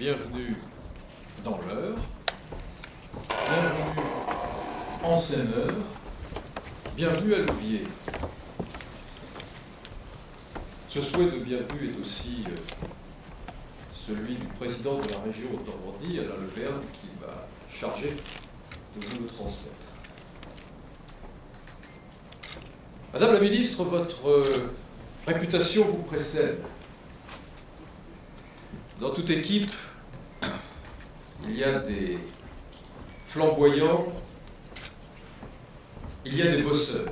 bienvenue dans l'heure, bienvenue en Seine-Heure, bienvenue à Louviers. Ce souhait de bienvenue est aussi celui du président de la région Normandie, Alain Leverne, qui m'a chargé de vous le transmettre. Madame la ministre, votre réputation vous précède. Dans toute équipe, il y a des flamboyants, il y a des bosseurs.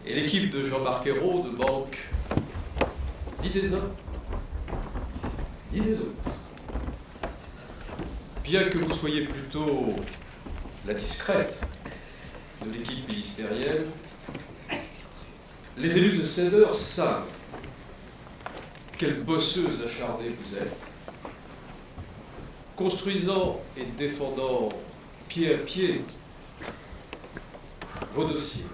Et l'équipe de Jean-Marc Ayrault ne manque ni des uns, ni des autres. Bien que vous soyez plutôt la discrète de l'équipe ministérielle, les élus de Seine-Heure savent quelle bosseuse acharnée vous êtes, construisant et défendant pied à pied vos dossiers.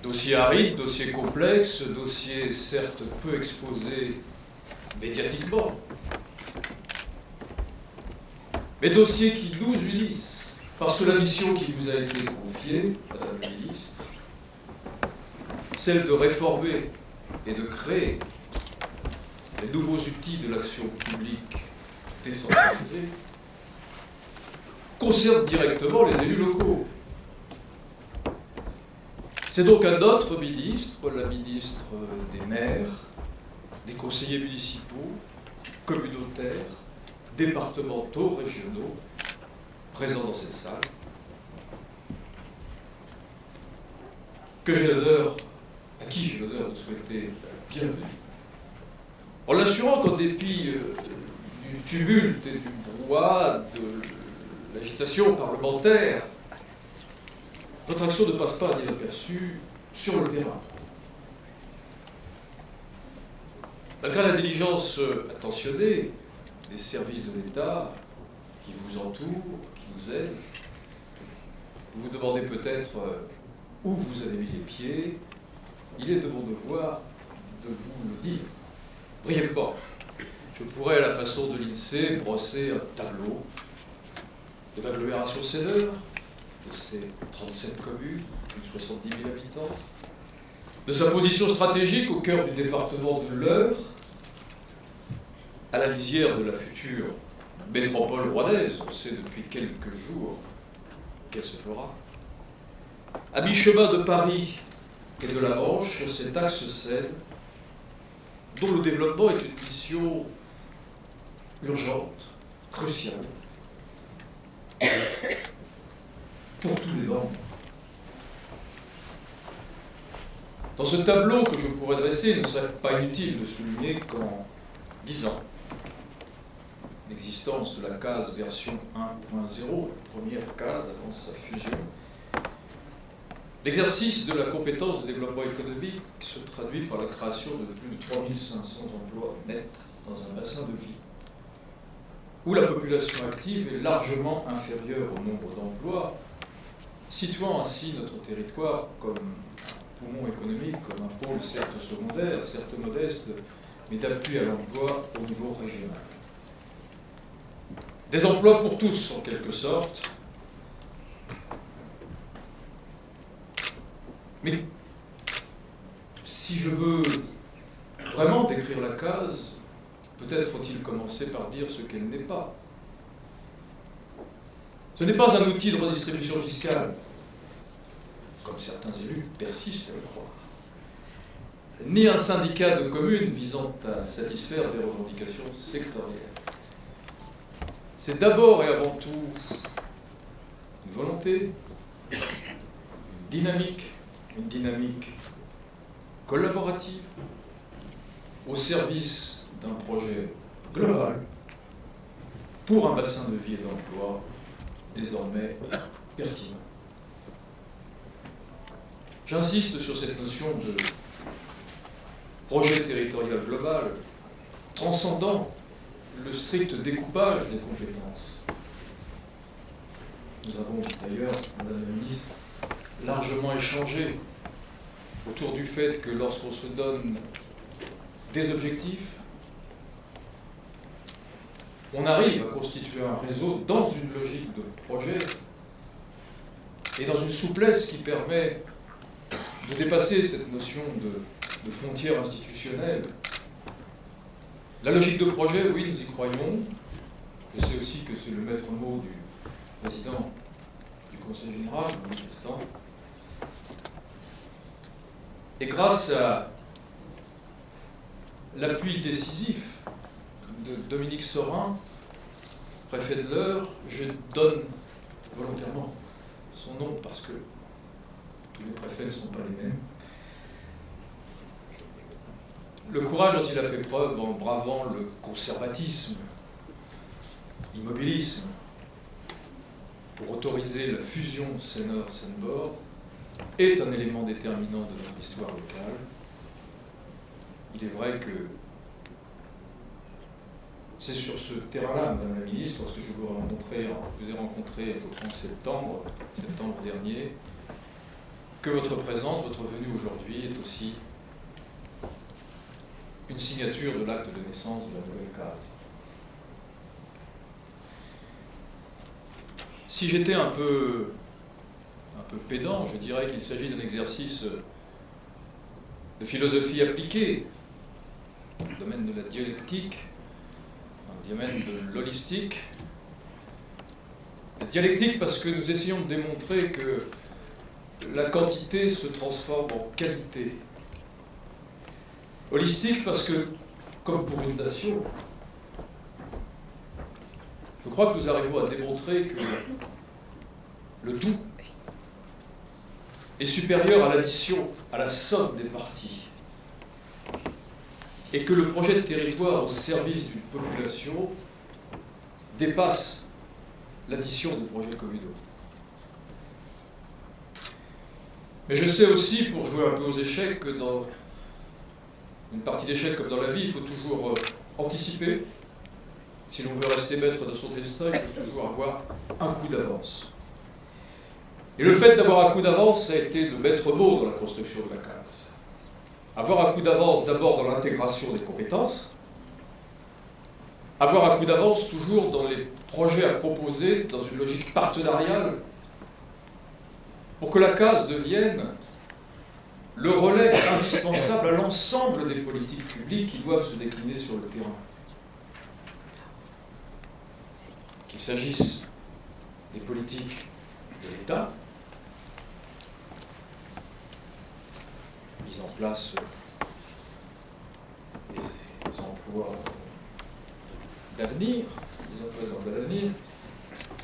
Dossiers arides, dossiers complexes, dossiers certes peu exposés médiatiquement, mais dossiers qui nous unissent, parce que la mission qui vous a été confiée, Madame la Ministre, celle de réformer et de créer les nouveaux outils de l'action publique décentralisée, concerne directement les élus locaux. C'est donc à notre ministre, la ministre des maires, des conseillers municipaux, communautaires, départementaux, régionaux, présents dans cette salle, à qui j'ai l'honneur de souhaiter la bienvenue, en l'assurant qu'en dépit du tumulte et du brouhaha, de l'agitation parlementaire, votre action ne passe pas inaperçue sur le terrain. Malgré la diligence attentionnée des services de l'État qui vous entourent, qui vous aident, vous vous demandez peut-être où vous avez mis les pieds. Il est de mon devoir de vous le dire. Brièvement, je pourrais, à la façon de l'INSEE, brosser un tableau de l'agglomération Seine-Heure, de ses 37 communes, plus de 70 000 habitants, de sa position stratégique au cœur du département de l'Eure, à la lisière de la future métropole rouennaise, on sait depuis quelques jours qu'elle se fera, à mi-chemin de Paris et de la Manche, cet axe Seine, dont le développement est une mission urgente, cruciale, pour tous les membres. Dans ce tableau que je pourrais dresser, il ne serait pas inutile de souligner qu'en 10 ans, l'existence de la case version 1.0, la première case avant sa fusion, l'exercice de la compétence de développement économique se traduit par la création de plus de 3500 emplois nets dans un bassin de vie, où la population active est largement inférieure au nombre d'emplois, situant ainsi notre territoire comme un poumon économique, comme un pôle certes secondaire, certes modeste, mais d'appui à l'emploi au niveau régional. Des emplois pour tous, en quelque sorte. Mais si je veux vraiment décrire la case, peut-être faut-il commencer par dire ce qu'elle n'est pas. Ce n'est pas un outil de redistribution fiscale, comme certains élus persistent à le croire, ni un syndicat de communes visant à satisfaire des revendications sectorielles. C'est d'abord et avant tout une volonté, une dynamique collaborative au service d'un projet global pour un bassin de vie et d'emploi désormais pertinent. J'insiste sur cette notion de projet territorial global transcendant le strict découpage des compétences. Nous avons d'ailleurs, Madame la Ministre, largement échangé autour du fait que lorsqu'on se donne des objectifs. On arrive à constituer un réseau dans une logique de projet et dans une souplesse qui permet de dépasser cette notion de frontière institutionnelle. La logique de projet, oui, nous y croyons. Je sais aussi que c'est le maître mot du président du Conseil général, le manifestant. Et grâce à l'appui décisif de Dominique Sorin, préfet de l'Eure, je donne volontairement son nom parce que tous les préfets ne sont pas les mêmes. Le courage dont il a fait preuve en bravant le conservatisme, l'immobilisme, pour autoriser la fusion Sénor-Senbor, est un élément déterminant de notre histoire locale. Il est vrai que c'est sur ce terrain-là, Madame la Ministre, lorsque je vous ai rencontré, je crois en septembre dernier, que votre présence, votre venue aujourd'hui est aussi une signature de l'acte de naissance de la nouvelle case. Si j'étais un peu pédant, je dirais qu'il s'agit d'un exercice de philosophie appliquée, dans le domaine de la dialectique, dans le domaine de l'holistique. La dialectique parce que nous essayons de démontrer que la quantité se transforme en qualité. Holistique parce que, comme pour une nation, je crois que nous arrivons à démontrer que le tout est supérieur à l'addition, à la somme des parties. Et que le projet de territoire au service d'une population dépasse l'addition des projets communaux. Mais je sais aussi, pour jouer un peu aux échecs, que dans une partie d'échecs comme dans la vie, il faut toujours anticiper. Si l'on veut rester maître de son destin, il faut toujours avoir un coup d'avance. Et le fait d'avoir un coup d'avance, ça a été le maître mot dans la construction de la case. Avoir un coup d'avance d'abord dans l'intégration des compétences, avoir un coup d'avance toujours dans les projets à proposer dans une logique partenariale pour que la case devienne le relais indispensable à l'ensemble des politiques publiques qui doivent se décliner sur le terrain. Qu'il s'agisse des politiques de l'État, mise en place des emplois d'avenir,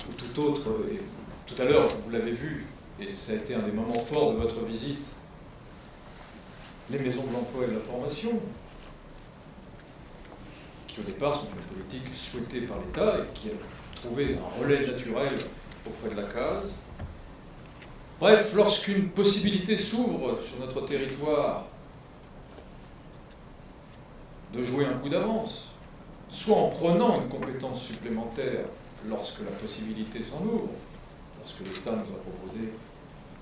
ou tout autre, et tout à l'heure, vous l'avez vu, et ça a été un des moments forts de votre visite, les maisons de l'emploi et de la formation, qui au départ sont une politique souhaitée par l'État et qui a trouvé un relais naturel auprès de la case. Bref, lorsqu'une possibilité s'ouvre sur notre territoire de jouer un coup d'avance, soit en prenant une compétence supplémentaire lorsque la possibilité s'en ouvre, lorsque l'État nous a proposé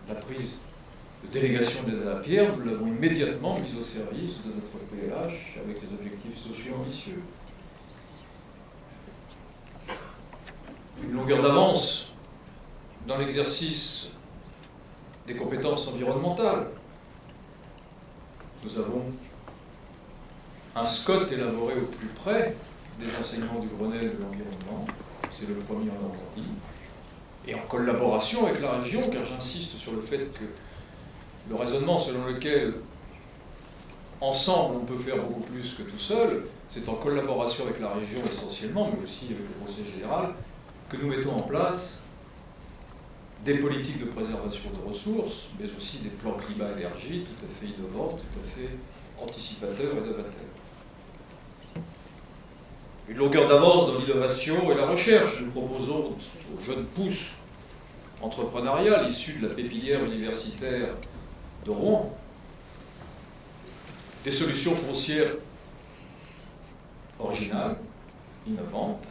la prise de délégation d'aide à la pierre, nous l'avons immédiatement mise au service de notre PLH avec ses objectifs sociaux ambitieux. Une longueur d'avance dans l'exercice des compétences environnementales. Nous avons un SCOT élaboré au plus près des enseignements du Grenelle de l'environnement, c'est le premier en Normandie, et en collaboration avec la région, car j'insiste sur le fait que le raisonnement selon lequel ensemble on peut faire beaucoup plus que tout seul, c'est en collaboration avec la région essentiellement, mais aussi avec le Conseil général, que nous mettons en place des politiques de préservation de ressources, mais aussi des plans climat-énergie tout à fait innovants, tout à fait anticipateurs et novateurs. Une longueur d'avance dans l'innovation et la recherche. Nous proposons aux jeunes pousses entrepreneuriales issues de la pépinière universitaire de Rouen des solutions foncières originales, innovantes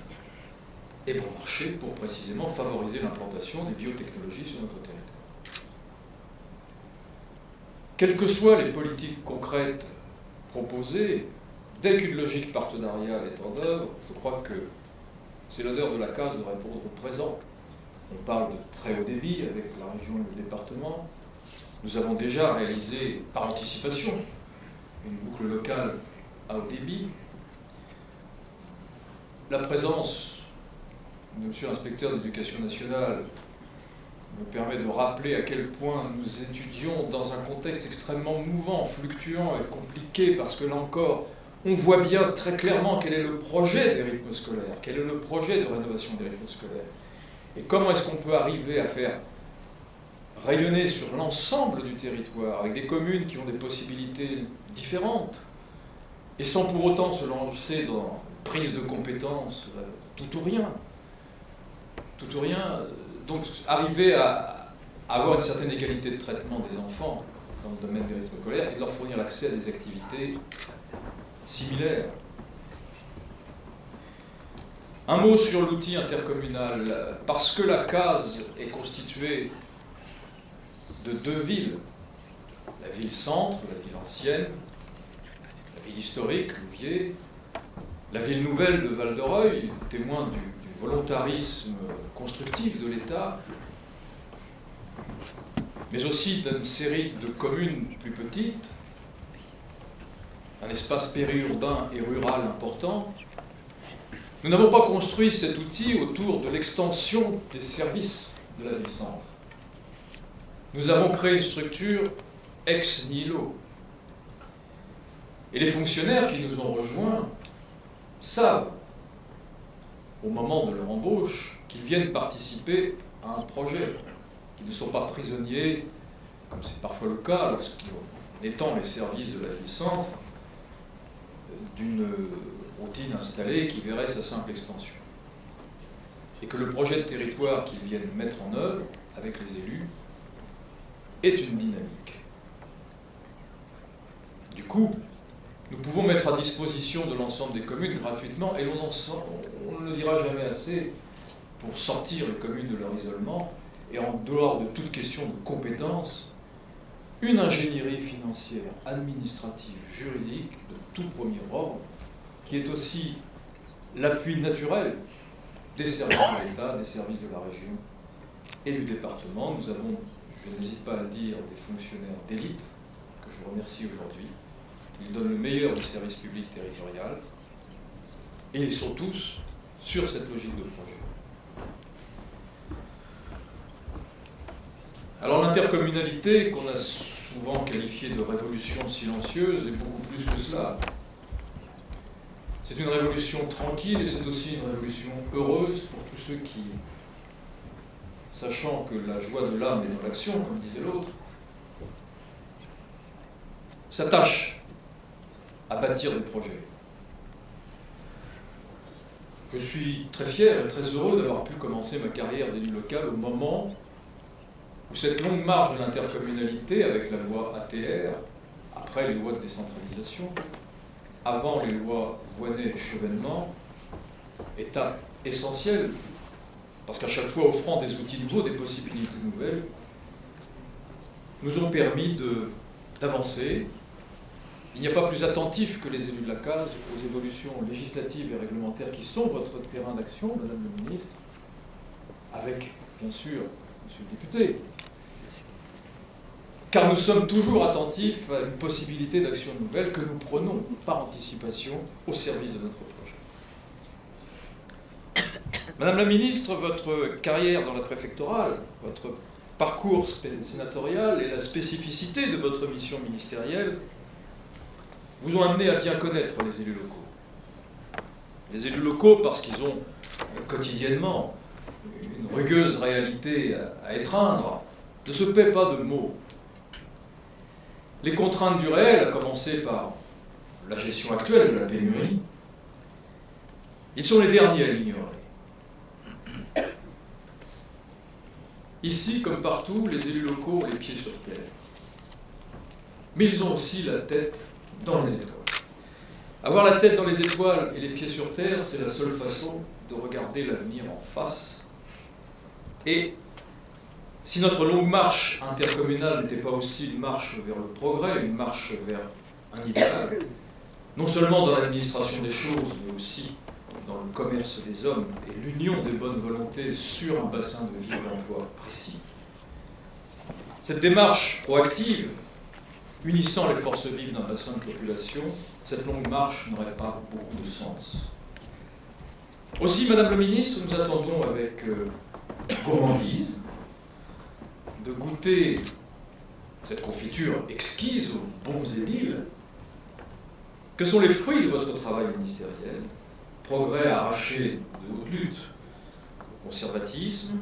et bon marché pour précisément favoriser l'implantation des biotechnologies sur notre territoire. Quelles que soient les politiques concrètes proposées, dès qu'une logique partenariale est en œuvre, je crois que c'est l'honneur de la case de répondre au présent. On parle de très haut débit avec la région et le département. Nous avons déjà réalisé, par anticipation, une boucle locale à haut débit. La présence de M. l'inspecteur d'éducation nationale me permet de rappeler à quel point nous étudions dans un contexte extrêmement mouvant, fluctuant et compliqué, parce que là encore, on voit bien très clairement quel est le projet des rythmes scolaires, quel est le projet de rénovation des rythmes scolaires. Et comment est-ce qu'on peut arriver à faire rayonner sur l'ensemble du territoire, avec des communes qui ont des possibilités différentes, et sans pour autant se lancer dans une prise de compétences tout ou rien. Tout ou rien. Donc arriver à avoir une certaine égalité de traitement des enfants dans le domaine des rythmes scolaires et de leur fournir l'accès à des activités similaires. Un mot sur l'outil intercommunal. Parce que la case est constituée de deux villes, la ville-centre, la ville ancienne, la ville historique, Louviers, la ville nouvelle de Val-de-Reuil, témoin du volontarisme constructif de l'État, mais aussi d'une série de communes plus petites, un espace périurbain et rural important. Nous n'avons pas construit cet outil autour de l'extension des services de la ville-centre. Nous avons créé une structure ex nihilo. Et les fonctionnaires qui nous ont rejoints savent, au moment de leur embauche, qu'ils viennent participer à un projet, qu'ils ne sont pas prisonniers, comme c'est parfois le cas, lorsqu'on étend les services de la ville-centre, d'une routine installée qui verrait sa simple extension. Et que le projet de territoire qu'ils viennent mettre en œuvre avec les élus est une dynamique. Du coup, nous pouvons mettre à disposition de l'ensemble des communes gratuitement, et on ne le dira jamais assez, pour sortir les communes de leur isolement, et en dehors de toute question de compétences, une ingénierie financière, administrative, juridique, de tout premier ordre, qui est aussi l'appui naturel des services de l'État, des services de la région et du département. Nous avons, je n'hésite pas à le dire, des fonctionnaires d'élite, que je remercie aujourd'hui. Ils donnent le meilleur du service public territorial, et ils sont tous sur cette logique de projet. Alors l'intercommunalité, qu'on a souvent qualifiée de révolution silencieuse, est beaucoup plus que cela. C'est une révolution tranquille et c'est aussi une révolution heureuse pour tous ceux qui, sachant que la joie de l'âme est dans l'action, comme disait l'autre, s'attachent à bâtir des projets. Je suis très fier et très heureux d'avoir pu commencer ma carrière d'élu local au moment où cette longue marche de l'intercommunalité avec la loi ATR, après les lois de décentralisation, avant les lois Voynet et Chevènement, étape essentielle, parce qu'à chaque fois offrant des outils nouveaux, des possibilités nouvelles, nous ont permis d'avancer. Il n'y a pas plus attentif que les élus de la case aux évolutions législatives et réglementaires qui sont votre terrain d'action, Madame le Ministre, avec, bien sûr, Monsieur le député, car nous sommes toujours attentifs à une possibilité d'action nouvelle que nous prenons par anticipation au service de notre projet. Madame la Ministre, votre carrière dans la préfectorale, votre parcours sénatorial et la spécificité de votre mission ministérielle vous ont amené à bien connaître les élus locaux. Les élus locaux parce qu'ils ont quotidiennement une rugueuse réalité à étreindre, ne se paient pas de mots. Les contraintes du réel, à commencer par la gestion actuelle de la pénurie, ils sont les derniers à l'ignorer. Ici, comme partout, les élus locaux ont les pieds sur terre. Mais ils ont aussi la tête dans les étoiles. Avoir la tête dans les étoiles et les pieds sur terre, c'est la seule façon de regarder l'avenir en face. Et si notre longue marche intercommunale n'était pas aussi une marche vers le progrès, une marche vers un idéal, non seulement dans l'administration des choses, mais aussi dans le commerce des hommes et l'union des bonnes volontés sur un bassin de vie et d'emploi précis. Cette démarche proactive, unissant les forces vives d'un bassin de population, cette longue marche n'aurait pas beaucoup de sens. Aussi, Madame le Ministre, nous attendons avec gourmandise de goûter cette confiture exquise aux bons édiles que sont les fruits de votre travail ministériel, progrès arrachés de haute lutte au conservatisme,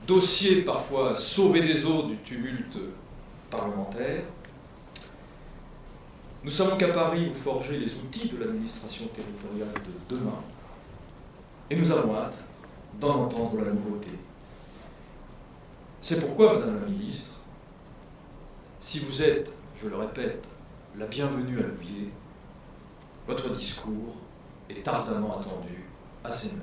dossiers parfois sauvés des eaux du tumulte parlementaire. Nous savons qu'à Paris, vous forgez les outils de l'administration territoriale de demain, et nous avons hâte d'en entendre la nouveauté. C'est pourquoi, Madame la Ministre, si vous êtes, je le répète, la bienvenue à Louviers, votre discours est ardemment attendu à ces heures.